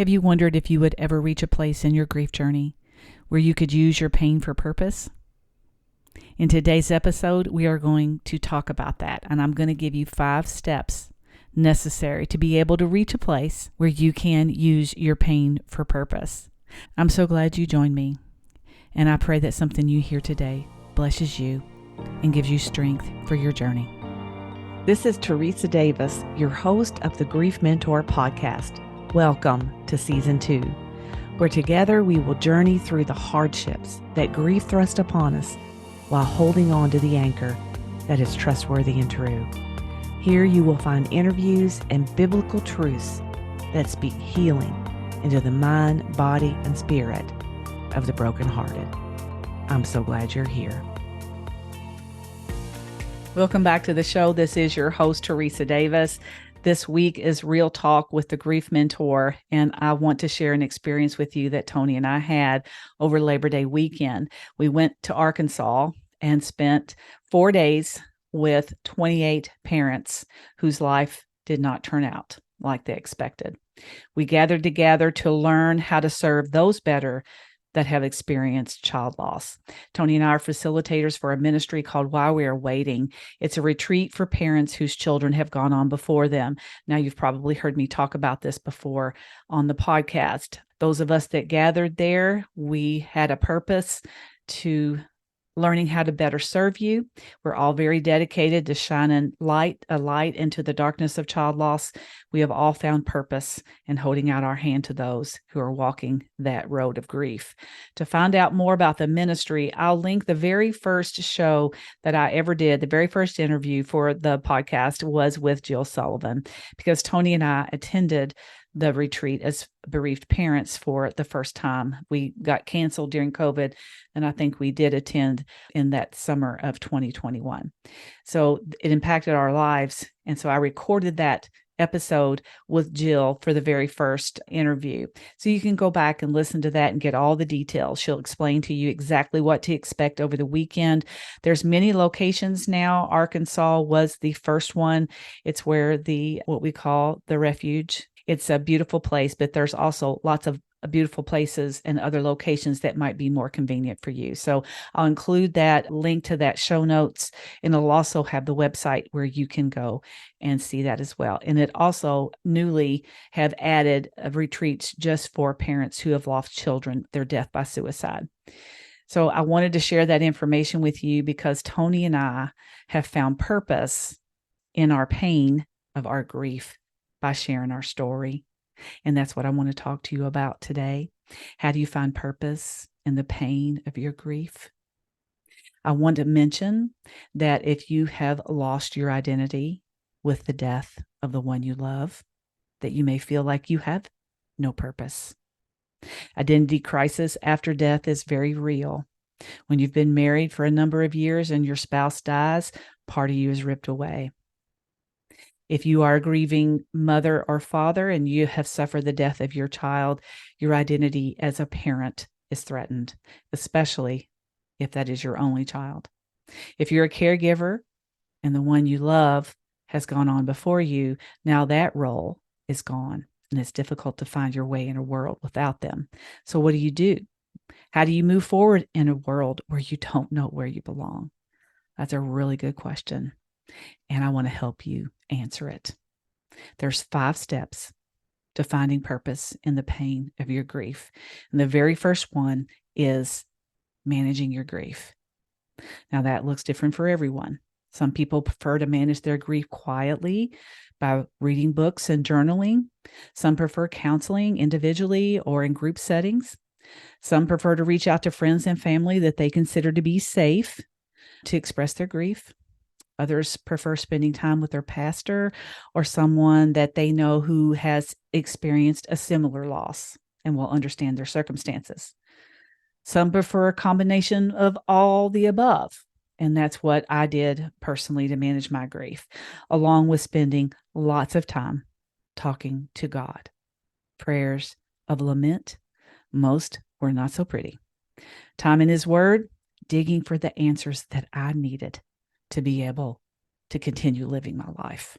Have you wondered if you would ever reach a place in your grief journey where you could use your pain for purpose? In today's episode, we are going to talk about that, and I'm going to give you 5 steps necessary to be able to reach a place where you can use your pain for purpose. I'm so glad you joined me, and I pray that something you hear today blesses you and gives you strength for your journey. This is Teresa Davis, your host of the Grief Mentor podcast. Welcome to Season 2, where together we will journey through the hardships that grief thrusts upon us while holding on to the anchor that is trustworthy and true. Here you will find interviews and biblical truths that speak healing into the mind, body, and spirit of the brokenhearted. I'm so glad you're here. Welcome back to the show. This is your host, Teresa Davis. This week is Real Talk with the Grief Mentor, and I want to share an experience with you that Tony and I had over Labor Day weekend. We went to Arkansas and spent 4 days with 28 parents whose life did not turn out like they expected. We gathered together to learn how to serve those better that have experienced child loss. Tony and I are facilitators for a ministry called While We Are Waiting. It's a retreat for parents whose children have gone on before them. Now, you've probably heard me talk about this before on the podcast. Those of us that gathered there, we had a purpose to learning how to better serve you. We're all very dedicated to shining a light into the darkness of child loss. We have all found purpose in holding out our hand to those who are walking that road of grief. To find out more about the ministry, I'll link the very first show that I ever did. The very first interview for the podcast was with Jill Sullivan, because Tony and I attended the retreat as bereaved parents for the first time. We got canceled during COVID, and I think we did attend in that summer of 2021. So it impacted our lives. And so I recorded that episode with Jill for the very first interview. So you can go back and listen to that and get all the details. She'll explain to you exactly what to expect over the weekend. There's many locations now. Arkansas was the first one. It's where what we call the refuge. It's a beautiful place, but there's also lots of beautiful places and other locations that might be more convenient for you. So I'll include that link to that show notes, and it'll also have the website where you can go and see that as well. And it also newly have added retreats just for parents who have lost children, their death by suicide. So I wanted to share that information with you because Tony and I have found purpose in our pain of our grief by sharing our story. And that's what I want to talk to you about today. How do you find purpose in the pain of your grief? I want to mention that if you have lost your identity with the death of the one you love, that you may feel like you have no purpose. Identity crisis after death is very real. When you've been married for a number of years and your spouse dies, part of you is ripped away. If you are a grieving mother or father and you have suffered the death of your child, your identity as a parent is threatened, especially if that is your only child. If you're a caregiver and the one you love has gone on before you, now that role is gone, and it's difficult to find your way in a world without them. So what do? How do you move forward in a world where you don't know where you belong? That's a really good question, and I want to help you answer it. There's 5 steps to finding purpose in the pain of your grief. And the very first one is managing your grief. Now that looks different for everyone. Some people prefer to manage their grief quietly by reading books and journaling. Some prefer counseling individually or in group settings. Some prefer to reach out to friends and family that they consider to be safe to express their grief. Others prefer spending time with their pastor or someone that they know who has experienced a similar loss and will understand their circumstances. Some prefer a combination of all the above, and that's what I did personally to manage my grief, along with spending lots of time talking to God. Prayers of lament, most were not so pretty. Time in His Word, digging for the answers that I needed to be able to continue living my life.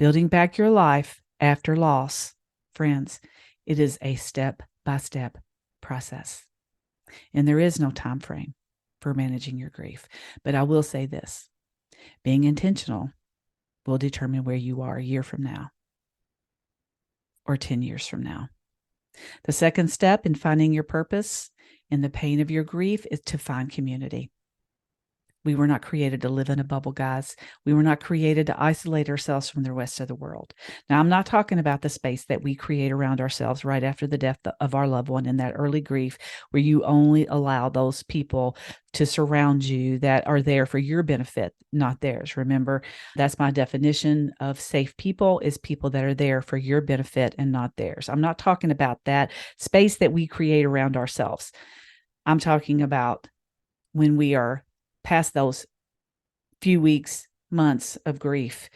Building back your life after loss, friends, It is a step-by-step process. And there is no time frame for managing your grief. But I will say this, being intentional will determine where you are a year from now or 10 years from now. The second step in finding your purpose in the pain of your grief is to find community. We were not created to live in a bubble, guys. We were not created to isolate ourselves from the rest of the world. Now, I'm not talking about the space that we create around ourselves right after the death of our loved one in that early grief, where you only allow those people to surround you that are there for your benefit, not theirs. Remember, that's my definition of safe people, is people that are there for your benefit and not theirs. I'm not talking about that space that we create around ourselves. I'm talking about when we are past those few weeks, months of grief,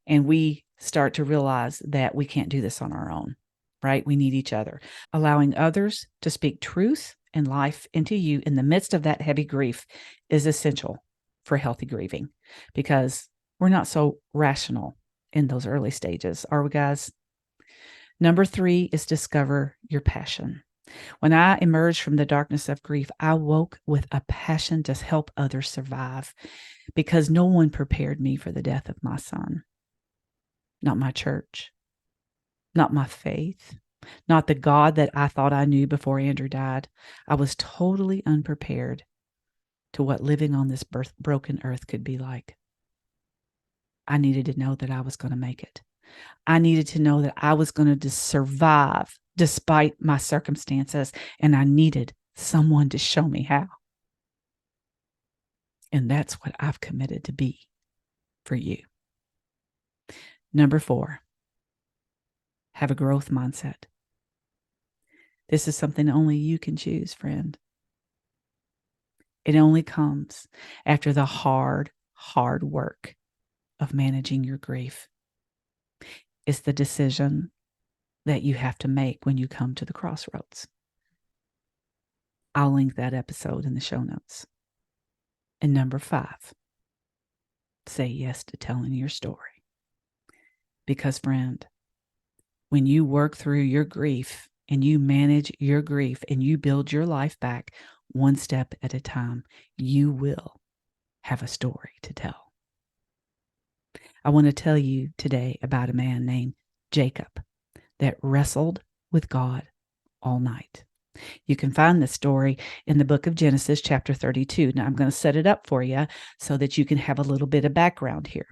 and we start to realize that we can't do this on our own, right? We need each other. Allowing others to speak truth and life into you in the midst of that heavy grief is essential for healthy grieving, because we're not so rational in those early stages, are we, guys? Number 3 is discover your passion. When I emerged from the darkness of grief, I woke with a passion to help others survive, because no one prepared me for the death of my son. Not my church, not my faith, not the God that I thought I knew before Andrew died. I was totally unprepared to what living on this broken earth could be like. I needed to know that I was going to make it. I needed to know that I was going to survive despite my circumstances, and I needed someone to show me how. And that's what I've committed to be for you. Number 4, have a growth mindset. This is something only you can choose, friend. It only comes after the hard work of managing your grief. It's the decision that you have to make when you come to the crossroads. I'll link that episode in the show notes. And number 5, say yes to telling your story. Because, friend, when you work through your grief and you manage your grief and you build your life back one step at a time, you will have a story to tell. I want to tell you today about a man named Jacob that wrestled with God all night. You can find this story in the book of Genesis, chapter 32. Now, I'm going to set it up for you so that you can have a little bit of background here.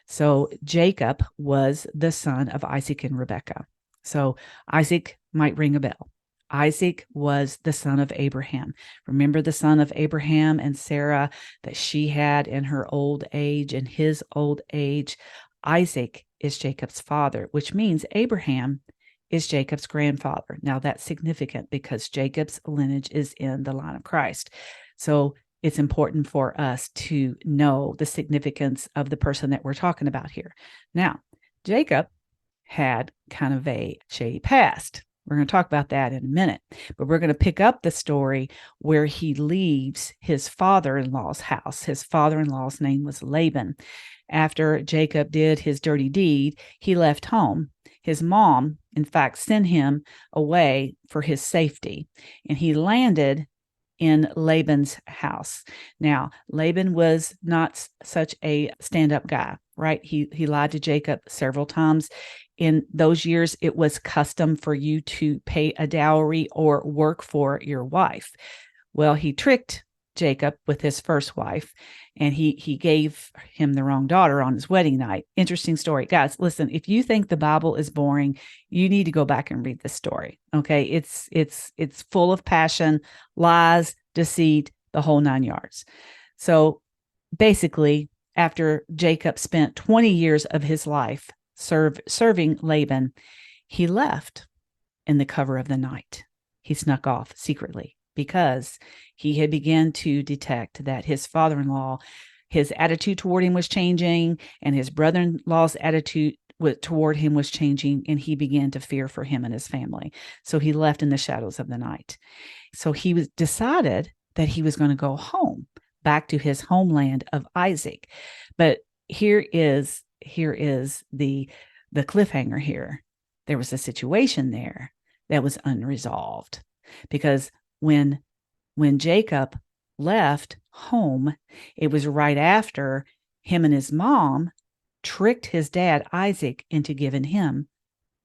So Jacob was the son of Isaac and Rebekah. So Isaac might ring a bell. Isaac was the son of Abraham. Remember the son of Abraham and Sarah that she had in her old age, in his old age. Isaac is Jacob's father, which means Abraham is Jacob's grandfather. Now that's significant because Jacob's lineage is in the line of Christ. So it's important for us to know the significance of the person that we're talking about here. Now, Jacob had kind of a shady past. We're going to talk about that in a minute, but we're going to pick up the story where he leaves his father-in-law's house. His father-in-law's name was Laban. After Jacob did his dirty deed, he left home. His mom, in fact, sent him away for his safety, and he landed in Laban's house. Now, Laban was not such a stand-up guy, right? He lied to Jacob several times. In those years, it was custom for you to pay a dowry or work for your wife. Well, he tricked Jacob with his first wife, and he gave him the wrong daughter on his wedding night. Interesting story. Guys, listen, if you think the Bible is boring, you need to go back and read this story. Okay. It's full of passion, lies, deceit, the whole 9 yards. So basically, after Jacob spent 20 years of his life serving Laban, he left in the cover of the night. He snuck off secretly, because he had begun to detect that his father-in-law, his attitude toward him was changing, and his brother-in-law's attitude toward him was changing, and he began to fear for him and his family. So he left in the shadows of the night. So he decided that he was going to go home, back to his homeland of Isaac. But here is the cliffhanger here. There was a situation there that was unresolved. Because when Jacob left home, it was right after him and his mom tricked his dad, Isaac, into giving him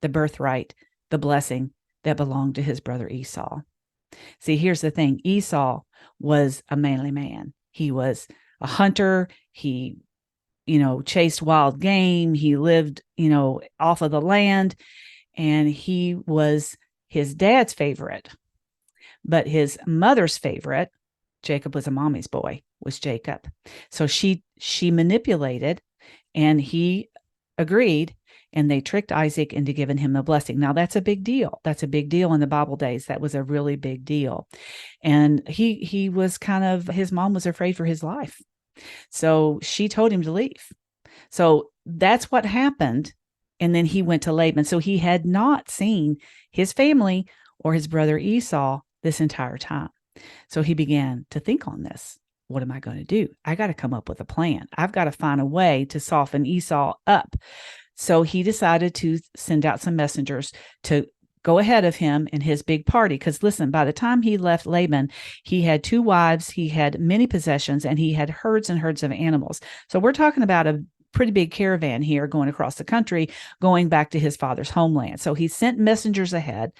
the birthright, the blessing that belonged to his brother Esau. See, here's the thing. Esau was a manly man. He was a hunter. He, chased wild game. He lived, off of the land, and he was his dad's favorite. But his mother's favorite, Jacob was a mommy's boy, was Jacob. So she manipulated, and he agreed, and they tricked Isaac into giving him the blessing. Now, that's a big deal. That's a big deal in the Bible days. That was a really big deal. And he was his mom was afraid for his life. So she told him to leave. So that's what happened. And then he went to Laban. So he had not seen his family or his brother Esau this entire time. So he began to think on this. What am I going to do? I got to come up with a plan. I've got to find a way to soften Esau up. So he decided to send out some messengers to go ahead of him in his big party. Because listen, by the time he left Laban, he had 2 wives, he had many possessions, and he had herds and herds of animals. So we're talking about a pretty big caravan here going across the country, going back to his father's homeland. So he sent messengers ahead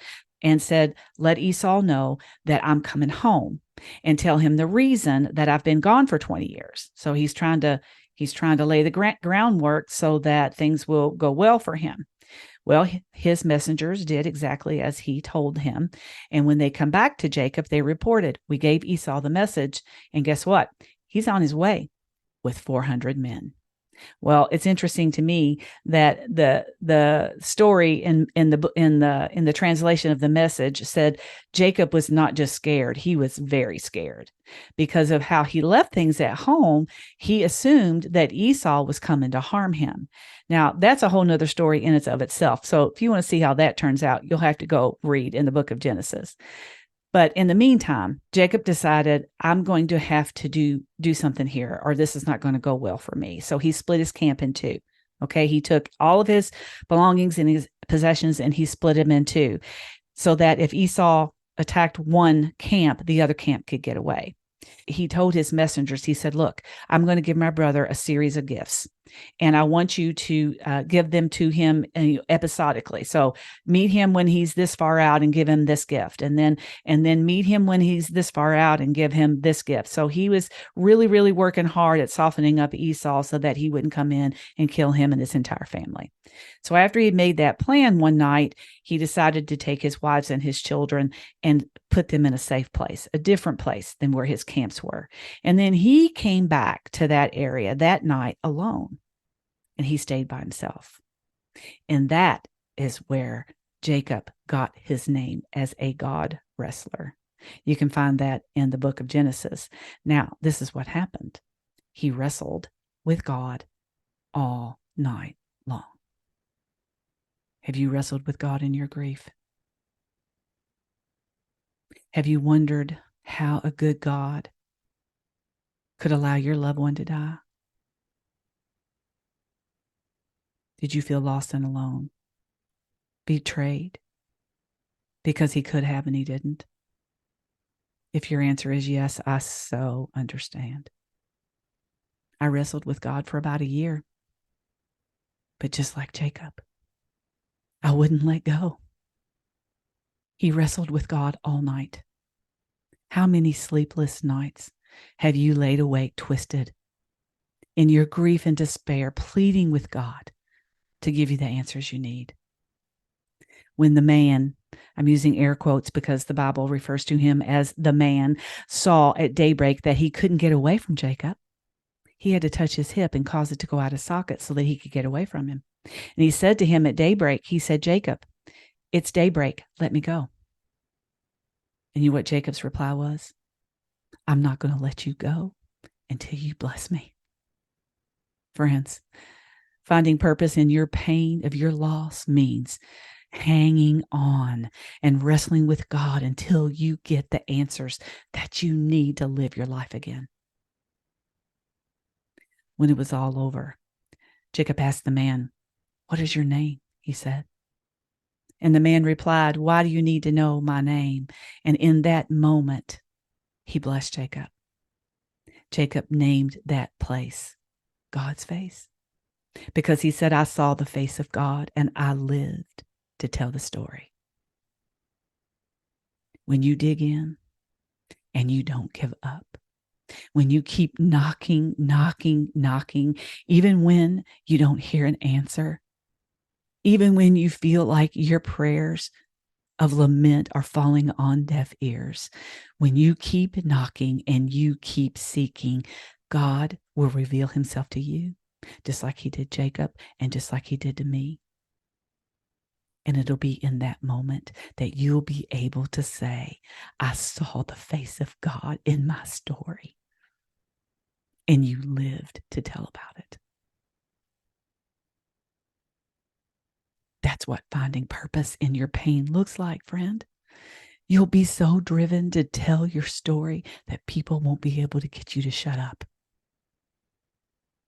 and said, let Esau know that I'm coming home, and tell him the reason that I've been gone for 20 years. So he's trying to lay the groundwork so that things will go well for him. Well, his messengers did exactly as he told him. And when they come back to Jacob, they reported, we gave Esau the message. And guess what? He's on his way with 400 men. Well, it's interesting to me that the story in the translation of the message said Jacob was not just scared, he was very scared because of how he left things at home. He assumed that Esau was coming to harm him. Now, that's a whole nother story in and of itself. So if you want to see how that turns out, you'll have to go read in the book of Genesis. But in the meantime, Jacob decided, I'm going to have to do something here, or this is not going to go well for me. So he split his camp in two. Okay. He took all of his belongings and his possessions and he split them in two so that if Esau attacked one camp, the other camp could get away. He told his messengers, he said, look, I'm going to give my brother a series of gifts, and I want you to give them to him episodically. So meet him when he's this far out and give him this gift. And then meet him when he's this far out and give him this gift. So he was really, really working hard at softening up Esau so that he wouldn't come in and kill him and his entire family. So after he made that plan one night, he decided to take his wives and his children and put them in a safe place, a different place than where his camps were. And then he came back to that area that night alone, and he stayed by himself. And that is where Jacob got his name as a God wrestler. You can find that in the book of Genesis. Now, this is what happened. He wrestled with God all night long. Have you wrestled with God in your grief? Have you wondered how a good God could allow your loved one to die? Did you feel lost and alone? Betrayed? Because he could have and he didn't? If your answer is yes, I so understand. I wrestled with God for about a year. But just like Jacob, I wouldn't let go. He wrestled with God all night. How many sleepless nights have you laid awake twisted in your grief and despair, pleading with God to give you the answers you need? When the man, I'm using air quotes because the Bible refers to him as the man, saw at daybreak that he couldn't get away from Jacob, he had to touch his hip and cause it to go out of socket so that he could get away from him. And he said to him at daybreak, he said, Jacob, it's daybreak, let me go. And you know what Jacob's reply was? I'm not going to let you go until you bless me. Friends, finding purpose in your pain of your loss means hanging on and wrestling with God until you get the answers that you need to live your life again. When it was all over, Jacob asked the man, what is your name? He said. And the man replied, "Why do you need to know my name?" And in that moment, he blessed Jacob. Jacob named that place God's face because he said, "I saw the face of God and I lived to tell the story." When you dig in and you don't give up, when you keep knocking, knocking, knocking, even when you don't hear an answer, even when you feel like your prayers of lament are falling on deaf ears, when you keep knocking and you keep seeking, God will reveal himself to you, just like he did Jacob and just like he did to me. And it'll be in that moment that you'll be able to say, "I saw the face of God in my story." And you lived to tell about it. That's what finding purpose in your pain looks like, friend. You'll be so driven to tell your story that people won't be able to get you to shut up.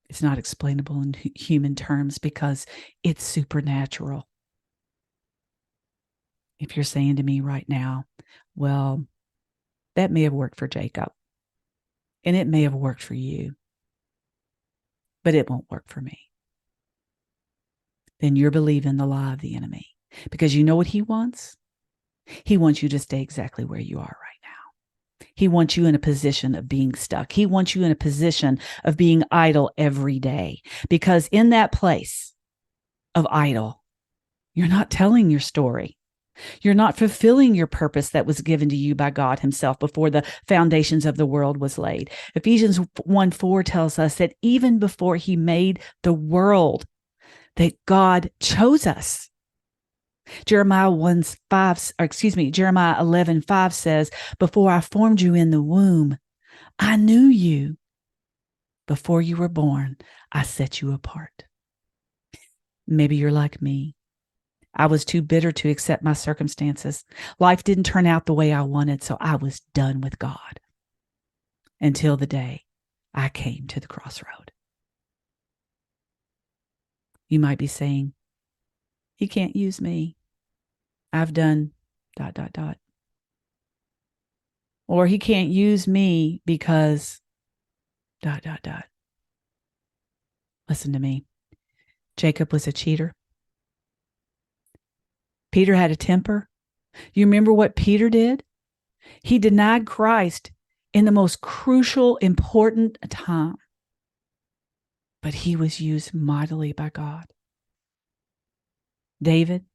It's not explainable in human terms because it's supernatural. If you're saying to me right now, well, that may have worked for Jacob, and it may have worked for you, but it won't work for me, then you're believing the lie of the enemy. Because you know what he wants? He wants you to stay exactly where you are right now. He wants you in a position of being stuck. He wants you in a position of being idle every day. Because in that place of idle, you're not telling your story. You're not fulfilling your purpose that was given to you by God himself before the foundations of the world was laid. Ephesians 1:4 tells us that even before he made the world, that God chose us. Jeremiah 11:5 says, "Before I formed you in the womb, I knew you. Before you were born, I set you apart." Maybe you're like me. I was too bitter to accept my circumstances. Life didn't turn out the way I wanted, so I was done with God until the day I came to the crossroad. You might be saying, "He can't use me. I've done ... Or he can't use me because ... Listen to me. Jacob was a cheater. Peter had a temper. You remember what Peter did? He denied Christ in the most crucial, important time. But he was used mightily by God. David,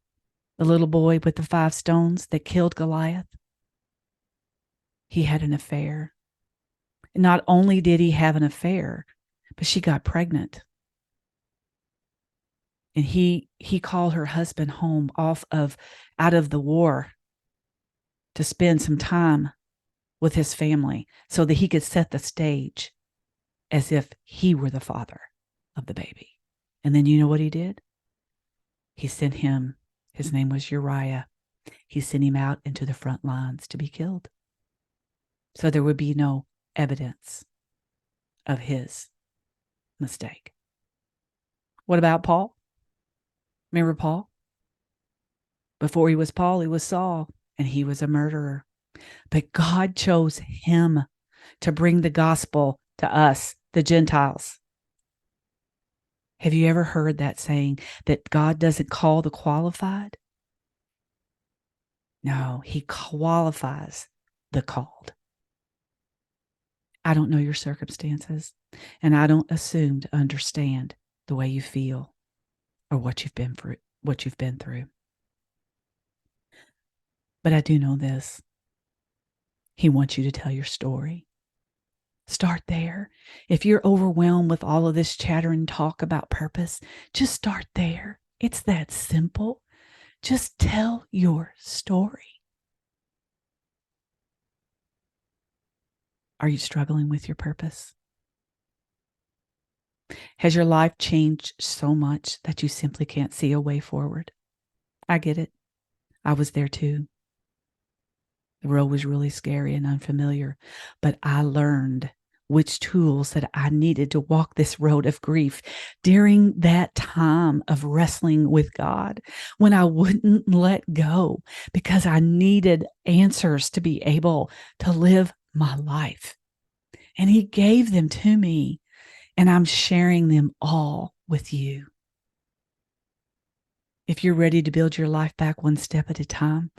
the little boy with the 5 stones that killed Goliath, he had an affair. And not only did he have an affair, but she got pregnant. And he called her husband home out of the war to spend some time with his family so that he could set the stage as if he were the father of the baby. And then you know what he did? He sent him, his name was Uriah. He sent him out into the front lines to be killed. So there would be no evidence of his mistake. What about Paul? Remember Paul? Before he was Paul, he was Saul, and he was a murderer. But God chose him to bring the gospel to us, the Gentiles. Have you ever heard that saying that God doesn't call the qualified? No, he qualifies the called. I don't know your circumstances, and I don't assume to understand the way you feel or what you've been through. But I do know this. He wants you to tell your story. Start there. If you're overwhelmed with all of this chatter and talk about purpose, just start there. It's that simple. Just tell your story. Are you struggling with your purpose? Has your life changed so much that you simply can't see a way forward? I get it. I was there too. The road was really scary and unfamiliar, but I learned which tools that I needed to walk this road of grief during that time of wrestling with God, when I wouldn't let go because I needed answers to be able to live my life. And He gave them to me, and I'm sharing them all with you. If you're ready to build your life back one step at a time,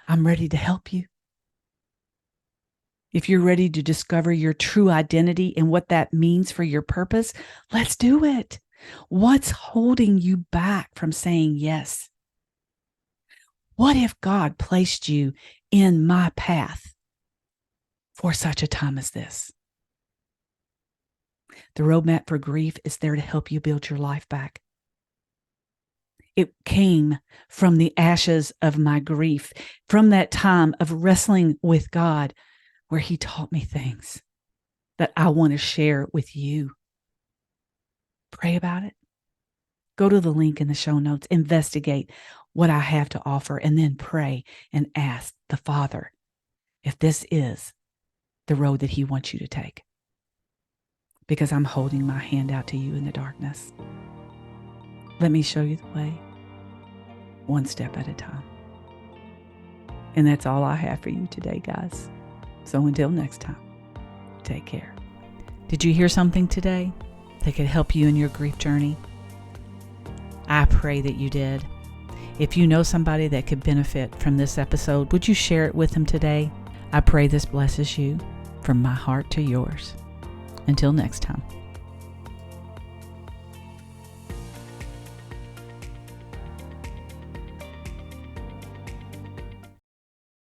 I'm ready to help you. If you're ready to discover your true identity and what that means for your purpose, let's do it. What's holding you back from saying yes? What if God placed you in my path for such a time as this? The roadmap for grief is there to help you build your life back. It came from the ashes of my grief, from that time of wrestling with God, where He taught me things that I want to share with you. Pray about it. Go to the link in the show notes, investigate what I have to offer, and then pray and ask the Father if this is the road that He wants you to take. Because I'm holding my hand out to you in the darkness. Let me show you the way, one step at a time. And that's all I have for you today, guys. So until next time, take care. Did you hear something today that could help you in your grief journey? I pray that you did. If you know somebody that could benefit from this episode, would you share it with them today? I pray this blesses you from my heart to yours. Until next time.